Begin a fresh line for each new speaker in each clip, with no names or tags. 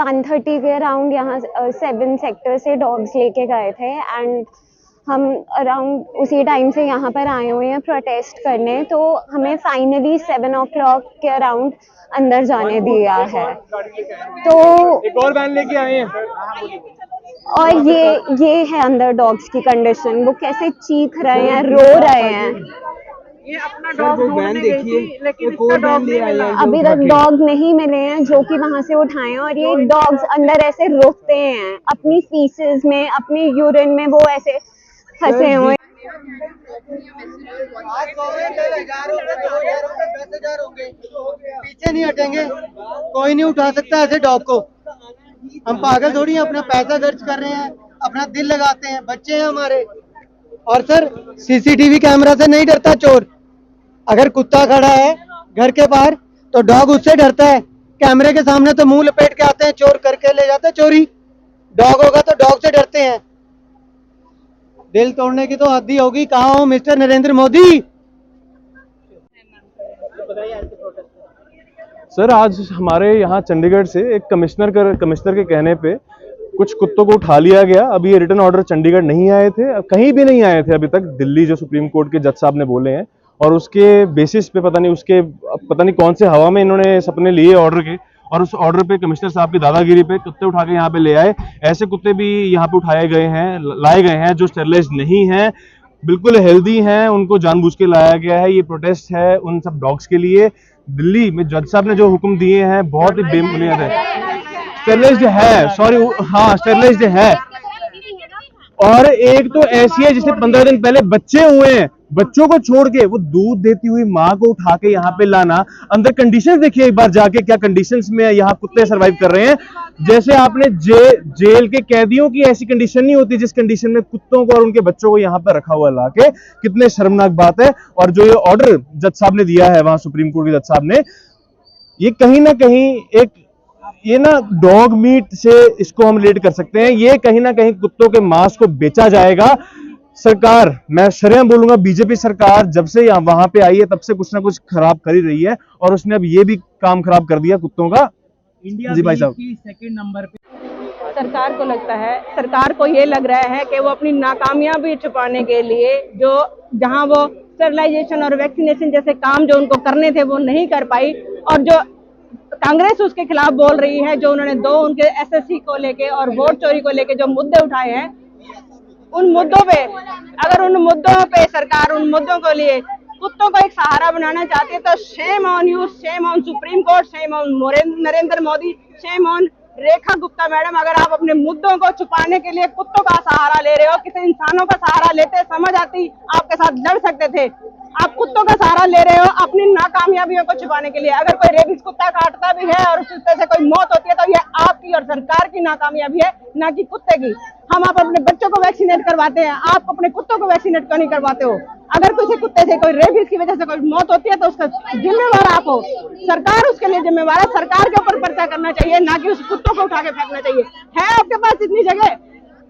1:30 के अराउंड यहाँ 7 सेक्टर से डॉग्स लेके गए थे एंड हम अराउंड उसी टाइम से यहाँ पर आए हुए हैं प्रोटेस्ट करने। तो हमें फाइनली 7 o'clock के अराउंड अंदर जाने दिया है। तो
एक और वैन लेके आए हैं
और ये है अंदर डॉग्स की कंडीशन, वो कैसे चीख रहे हैं, रो रहे हैं।
ये अपना डॉग ढूंढने गई थी, लेकिन इसका डॉग नहीं मिला।
अभी तक डॉग नहीं मिले हैं जो कि वहां से उठाए, और ये डॉग्स अंदर ऐसे रोकते हैं अपनी फीसेस में, अपनी यूरिन में, वो ऐसे फंसे हुए।
पीछे नहीं हटेंगे, कोई नहीं उठा सकता ऐसे डॉग को। हम पागल थोड़ी हैं, अपना पैसा खर्च कर रहे हैं, अपना दिल लगाते हैं, बच्चे हैं हमारे। और सर सीसीटीवी कैमरा से नहीं डरता चोर। अगर कुत्ता खड़ा है घर के बाहर तो डॉग उससे डरता है। कैमरे के सामने तो मुंह लपेट के आते हैं, चोर करके ले जाते हैं चोरी। डॉग होगा तो डॉग से डरते हैं। दिल तोड़ने की तो हद ही होगी। कहाँ हो मिस्टर नरेंद्र मोदी?
सर, आज हमारे यहाँ चंडीगढ़ से एक कमिश्नर के कहने पे कुछ कुत्तों को उठा लिया गया। अभी ये रिटर्न ऑर्डर चंडीगढ़ नहीं आए थे, कहीं भी नहीं आए थे अभी तक, दिल्ली जो सुप्रीम कोर्ट के जज साहब ने बोले हैं, और उसके बेसिस पे पता नहीं कौन से हवा में इन्होंने सपने लिए ऑर्डर के, और उस ऑर्डर पे कमिश्नर साहब की दादागिरी पे कुत्ते उठा के यहाँ पे ले आए। ऐसे कुत्ते भी यहाँ पे उठाए गए हैं, लाए गए हैं जो स्टेरलाइज्ड नहीं है, बिल्कुल हेल्दी हैं, उनको जानबूझ के लाया गया है। ये प्रोटेस्ट है उन सब डॉग्स के लिए। दिल्ली में जज साहब ने जो हुक्म दिए हैं बहुत ही बेबुनियाद है। स्टेरलाइज्ड है, सॉरी, हाँ स्टेरलाइज्ड है। और एक तो ऐसी है जिसने 15 दिन पहले बच्चे हुए हैं, बच्चों को छोड़ के वो दूध देती हुई माँ को उठा के यहाँ पे लाना। अंदर कंडीशंस देखिए एक बार जाके, क्या कंडीशंस में यहाँ कुत्ते सरवाइव कर रहे हैं। जैसे आपने जेल के कैदियों की ऐसी कंडीशन नहीं होती जिस कंडीशन में कुत्तों को और उनके बच्चों को यहाँ पे रखा हुआ लाके। कितने शर्मनाक बात है। और जो ये ऑर्डर जज साहब ने दिया है वहां सुप्रीम कोर्ट के जज साहब ने, ये कहीं ना कहीं एक ये ना डॉग मीट से इसको हम रिलेट कर सकते हैं। ये कहीं ना कहीं कुत्तों के मांस को बेचा जाएगा। सरकार, मैं शर्म बोलूंगा, बीजेपी सरकार जब से वहां पे आई है तब से कुछ ना कुछ खराब कर ही रही है, और उसने अब ये भी काम खराब कर दिया कुत्तों का।
इंडिया
जी भाई साहब,
सेकंड नंबर पे सरकार को लगता है, सरकार को ये लग रहा है कि वो अपनी नाकामयाबी छुपाने के लिए जो जहां वो स्टरलाइजेशन और वैक्सीनेशन जैसे काम जो उनको करने थे वो नहीं कर पाई, और जो कांग्रेस उसके खिलाफ बोल रही है, जो उन्होंने उनके एसएससी को लेके और वोट चोरी को लेके जो मुद्दे उठाए हैं, उन मुद्दों पे अगर उन मुद्दों पे सरकार उन मुद्दों को लिए कुत्तों को एक सहारा बनाना चाहती है तो shame on you, shame on supreme court, shame on Narendra Modi, shame on Rekha Gupta madam. अगर आप अपने मुद्दों को छुपाने के लिए कुत्तों का सहारा ले रहे हो, किसी इंसानों का सहारा लेते समझ आती आपके साथ लड़ सकते थे। आप कुत्तों का सहारा ले रहे हो अपनी नाकामयाबियों को छुपाने के लिए। अगर कोई रेबिस कुत्ता काटता भी है और उस कुत्ते से कोई मौत होती है तो यह आपकी और सरकार की नाकामयाबी है, ना कि कुत्ते की। हम आप अपने बच्चों को वैक्सीनेट करवाते हैं, आप अपने कुत्तों को वैक्सीनेट क्यों नहीं करवाते हो? अगर किसी कुत्ते से कोई रेबिस की वजह से कोई मौत होती है तो उसका जिम्मेवार आप हो, सरकार उसके लिए जिम्मेवार है। सरकार के ऊपर पर्चा करना चाहिए, ना कि उस कुत्तों को उठा के फेंकना चाहिए। है आपके पास इतनी जगह,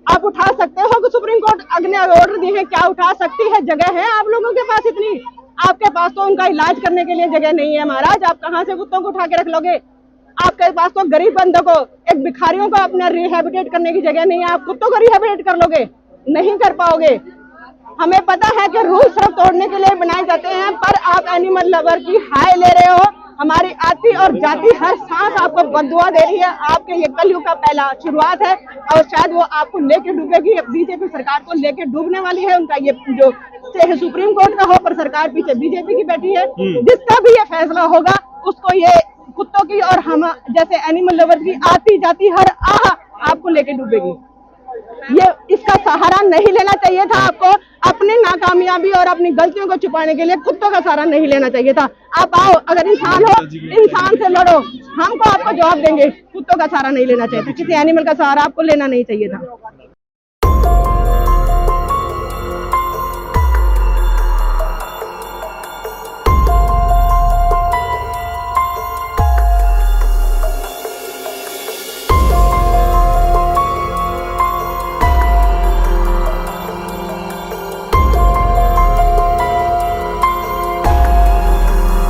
आप उठा सकते हो कि सुप्रीम कोर्ट ने ऑर्डर दिए हैं, क्या उठा सकती है? जगह है आप लोगों के पास इतनी? आपके पास तो उनका इलाज करने के लिए जगह नहीं है महाराज। आप कहाँ से कुत्तों को उठा के रख लोगे? आपके पास तो गरीब बंदों को, एक भिखारियों को अपना रिहेबिलिटेट करने की जगह नहीं है। आप कुत्तों को रिहेबिलिटेट कर लोगे? नहीं कर पाओगे। हमें पता है कि रूल सिर्फ तोड़ने के लिए बनाए जाते हैं, पर आप एनिमल लवर की हाय ले रहे हो। हमारी आती और जाती हर सांस आपको बददुआ दे रही है। आपके ये कलयुग का पहला शुरुआत है और शायद वो आपको लेके डूबेगी। बीजेपी सरकार को लेके डूबने वाली है। उनका ये जो चाहे सुप्रीम कोर्ट का हो, पर सरकार पीछे बीजेपी की बैठी है। जिसका भी ये फैसला होगा उसको ये कुत्तों की और हम जैसे एनिमल लवर्स की आती जाती हर आह आपको लेके डूबेगी। ये इसका सहारा नहीं लेना चाहिए था आपको। अपनी नाकामयाबी और अपनी गलतियों को छुपाने के लिए कुत्तों का सहारा नहीं लेना चाहिए था। आप आओ, अगर इंसान हो इंसान से लड़ो, हमको आपको जवाब देंगे। कुत्तों का सहारा नहीं लेना चाहिए था, किसी एनिमल का सहारा आपको लेना नहीं चाहिए था।